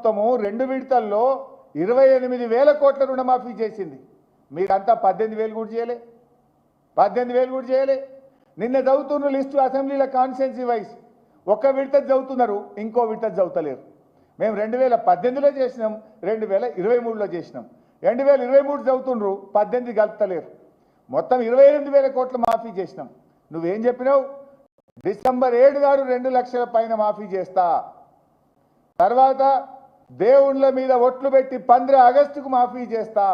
ప్రభుత్వము 2 విడతల్లో 28,000 కోట్ల రుణమాఫీ చేసింది. మీరంతా 18,000 కూడా చేయలే, 18,000 కూడా చేయలే. నిన్న చదువుతున్న లిస్టు అసెంబ్లీల కాన్స్టిట్యున్సీ వైజ్ ఒక విడత చదువుతున్నారు, ఇంకో విడత చదువుతలేరు. మేము 2018లో చేసినాం, 2023లో చేసినాం. 2023 చదువుతుండ్రు, 18 కలుపుతలేరు. మొత్తం 28,000 కోట్ల మాఫీ చేసినాం. నువ్వేం చెప్పినావు? డిసెంబర్ 7 నాడు 2 లక్షల పైన మాఫీ చేస్తా, తర్వాత దేవుళ్ళ మీద ఒట్లు పెట్టి 15 ఆగస్టుకు మాఫీ చేస్తా,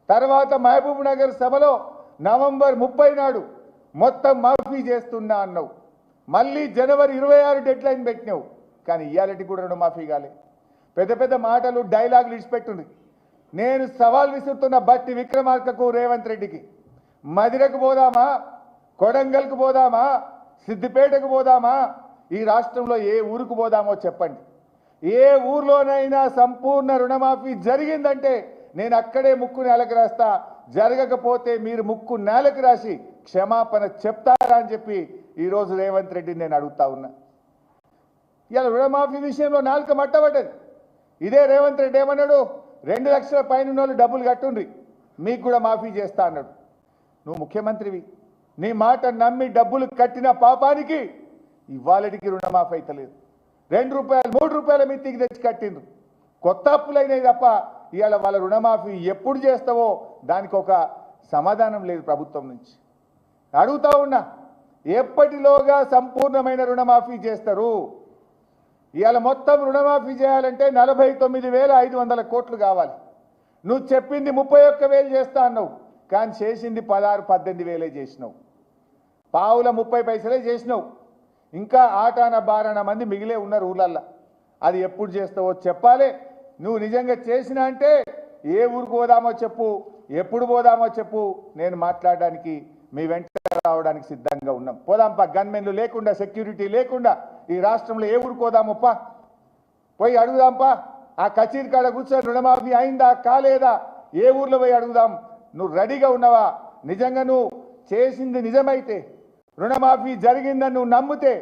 తర్వాత మహబూబ్ నగర్ సభలో నవంబర్ 30 నాడు మొత్తం మాఫీ చేస్తున్నా అన్నావు. మళ్ళీ జనవరి 26 డెడ్ లైన్ పెట్టినావు. కానీ ఇయాలటి కూడా రుణమాఫీ కాలే. పెద్ద పెద్ద మాటలు డైలాగులు ఇచ్చిపెట్టుంది. నేను సవాల్ విసురుతున్న బట్టి విక్రమార్కకు, రేవంత్ రెడ్డికి, మదిరకు పోదామా, కొడంగల్కు పోదామా, సిద్దిపేటకు పోదామా, ఈ రాష్ట్రంలో ఏ ఊరుకు పోదామో చెప్పండి. ఏ ఊర్లోనైనా సంపూర్ణ రుణమాఫీ జరిగిందంటే నేను అక్కడే ముక్కు నేలకు రాస్తా, జరగకపోతే మీరు ముక్కు నేలకు రాసి క్షమాపణ చెప్తారా అని చెప్పి ఈరోజు రేవంత్ రెడ్డిని నేను అడుగుతా ఉన్నా. ఇలా రుణమాఫీ విషయంలో నాలుక మట్టబడ్డది. ఇదే రేవంత్ రెడ్డి ఏమన్నాడు? 2 లక్షల పైన వాళ్ళు డబ్బులు కట్టుండ్రి, మీకు కూడా మాఫీ చేస్తా అన్నాడు. నువ్వు ముఖ్యమంత్రివి, నీ మాట నమ్మి డబ్బులు కట్టిన పాపానికి ఇవాళటికి రుణమాఫీ అవుతలేదు. 2 రూపాయలు 3 రూపాయల మిత్తికి తెచ్చి కట్టిండ్రు. కొత్త అప్పులైనవి తప్ప ఇవాళ వాళ్ళ రుణమాఫీ ఎప్పుడు చేస్తావో దానికి ఒక సమాధానం లేదు ప్రభుత్వం నుంచి. అడుగుతా ఉన్నా, ఎప్పటిలోగా సంపూర్ణమైన రుణమాఫీ చేస్తారు? ఇవాళ మొత్తం రుణమాఫీ చేయాలంటే 49,500 కోట్లు కావాలి. నువ్వు చెప్పింది 31,000 చేస్తా అన్నావు, కానీ చేసింది 16-18,000 చేసినావు. పావుల 30 పైసలే చేసినావు. ఇంకా ఆటాన బారాన మంది మిగిలే ఉన్నారు ఊళ్ళల్లో. అది ఎప్పుడు చేస్తావో చెప్పాలి. నువ్వు నిజంగా చేసినా అంటే ఏ ఊరికి పోదామో చెప్పు, ఎప్పుడు పోదామో చెప్పు, నేను మాట్లాడడానికి మీ వెంట రావడానికి సిద్ధంగా ఉన్నాం. పోదాంపా, గన్మెన్లు లేకుండా, సెక్యూరిటీ లేకుండా ఈ రాష్ట్రంలో ఏ ఊరికి పోదామప్పా, పోయి అడుగుదాంపా. ఆ కచేరీ కాడ కూర్చొని రుణమాఫీ అయిందా కాలేదా, ఏ ఊర్లో పోయి అడుగుదాం. నువ్వు రెడీగా ఉన్నావా? నిజంగా నువ్వు చేసింది నిజమైతే, రుణమాఫీ జరిగిందని నువ్వు నమ్మితే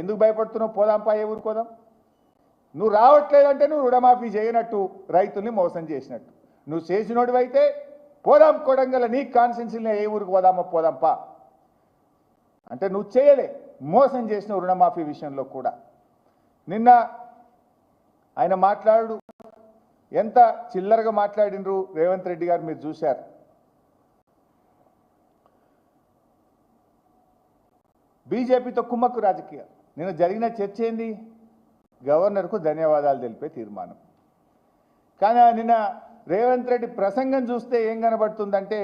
ఎందుకు భయపడుతున్నావు? పోదాంపా, ఏ ఊరికి పోదాం. నువ్వు రావట్లేదంటే నువ్వు రుణమాఫీ చేయనట్టు, రైతుల్ని మోసం చేసినట్టు. నువ్వు చేసినోడివైతే పోదాం, కొడంగల్ నీ కాన్స్టిట్యున్సీలో ఏ ఊరికి పోదామో పోదాంపా అంటే నువ్వు చేయలే, మోసం చేసిన రుణమాఫీ విషయంలో కూడా. నిన్న ఆయన మాట్లాడు ఎంత చిల్లరగా మాట్లాడినరు రేవంత్ రెడ్డి గారు, మీరు చూశారు. బీజేపీతో కుమ్మక్కు రాజకీయాలు. నిన్న జరిగిన చర్చ ఏంది? గవర్నర్కు ధన్యవాదాలు తెలిపే తీర్మానం. కానీ నిన్న రేవంత్ రెడ్డి ప్రసంగం చూస్తే ఏం కనబడుతుందంటే,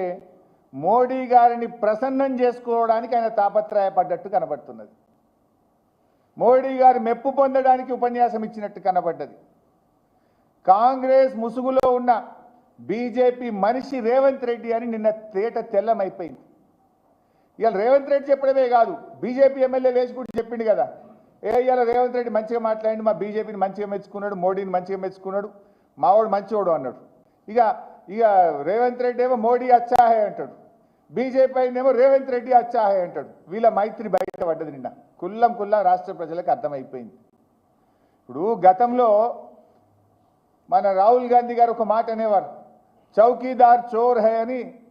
మోడీ గారిని ప్రసన్నం చేసుకోవడానికి ఆయన తాపత్రయపడ్డట్టు కనబడుతున్నది. మోడీ గారి మెప్పు పొందడానికి ఉపన్యాసం ఇచ్చినట్టు కనబడ్డది. కాంగ్రెస్ ముసుగులో ఉన్న బీజేపీ మనిషి రేవంత్ రెడ్డి అని నిన్న తేట తెల్లమైపోయింది. ఇవాళ రేవంత్ రెడ్డి చెప్పడమే కాదు, బీజేపీ ఎమ్మెల్యే లేచి కూడా చెప్పిండు కదా, ఇవాళ రేవంత్ రెడ్డి మంచిగా మాట్లాడి, మా బీజేపీని మంచిగా మెచ్చుకున్నాడు, మోడీని మంచిగా మెచ్చుకున్నాడు, మావాడు మంచివాడు అన్నాడు. ఇక రేవంత్ రెడ్డి ఏమో మోడీ అచ్చాహే అంటాడు, బీజేపీ అయినేమో రేవంత్ రెడ్డి అచ్చాహే అంటాడు. వీళ్ళ మైత్రి బయటపడ్డది నిన్న కుల్లం రాష్ట్ర ప్రజలకు అర్థమైపోయింది. ఇప్పుడు గతంలో మన రాహుల్ గాంధీ గారు ఒక మాట అనేవారు, చౌకీదార్ చోర్ హై అని